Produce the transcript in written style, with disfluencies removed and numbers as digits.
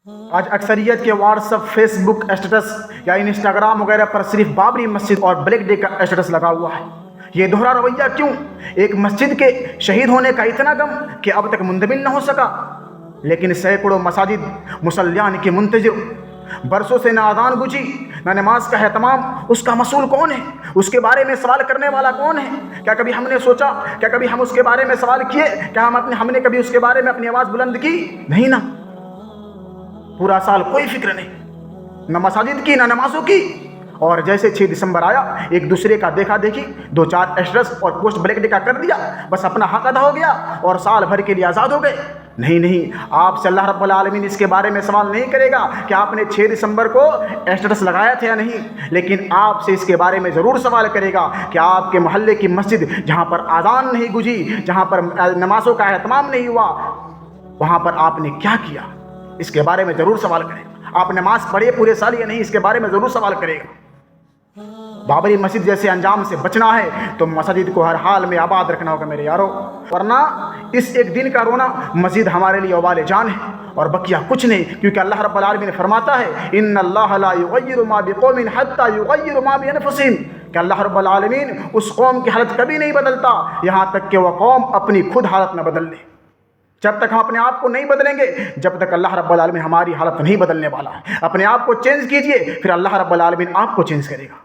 آج اکثریت کے واٹس اپ، فیس بک اسٹیٹس یا انسٹاگرام وغیرہ پر صرف بابری مسجد اور بلیک ڈے کا اسٹیٹس لگا ہوا ہے۔ یہ دوہرا رویہ کیوں؟ ایک مسجد کے شہید ہونے کا اتنا غم کہ اب تک منتقل نہ ہو سکا، لیکن سینکڑوں مساجد مصلیان کے منتظر، برسوں سے نہ اذان گجی نہ نماز کا اہتمام۔ اس کا مسئول کون ہے؟ اس کے بارے میں سوال کرنے والا کون ہے؟ کیا کبھی ہم نے سوچا؟ کیا کبھی ہم اس کے بارے میں سوال کیے؟ کیا ہم نے کبھی اس کے بارے میں اپنی آواز بلند کی؟ نہیں نا۔ پورا سال کوئی فکر نہیں، نہ مساجد کی نہ نمازوں کی، اور جیسے 6 دسمبر آیا ایک دوسرے کا دیکھا دیکھی، 2-4 اسٹیٹس اور پوسٹ بلیک ڈے کا کر دیا، بس اپنا حق ادا ہو گیا اور سال بھر کے لیے آزاد ہو گئے۔ نہیں، آپ سے اللہ رب العالمین اس کے بارے میں سوال نہیں کرے گا کہ آپ نے 6 دسمبر کو اسٹیٹس لگایا تھا یا نہیں، لیکن آپ سے اس کے بارے میں ضرور سوال کرے گا کہ آپ کے محلے کی مسجد جہاں پر اذان نہیں گجی، جہاں پر نمازوں کا اہتمام نہیں ہوا، وہاں پر آپ نے کیا کیا؟ اس کے بارے میں ضرور سوال کرے گا۔ آپ نماز پڑھے پورے سال یا نہیں، اس کے بارے میں ضرور سوال کرے گا۔ بابری مسجد جیسے انجام سے بچنا ہے تو مسجد کو ہر حال میں آباد رکھنا ہوگا میرے یارو، ورنہ اس ایک دن کا رونا مزید ہمارے لیے وبال جان ہے اور بقیہ کچھ نہیں، کیونکہ اللہ رب العالمین فرماتا ہے ان اللہ لا یغیر ما بقوم حتی یغیر ما بانفسہم، کہ اللہ رب العالمین اس قوم کی حالت کبھی نہیں بدلتا یہاں تک کہ وہ قوم اپنی خود حالت نہ بدل لے۔ جب تک ہم اپنے آپ کو نہیں بدلیں گے، جب تک اللہ رب العالمین ہماری حالت نہیں بدلنے والا ہے۔ اپنے آپ کو چینج کیجئے، پھر اللہ رب العالمین آپ کو چینج کرے گا۔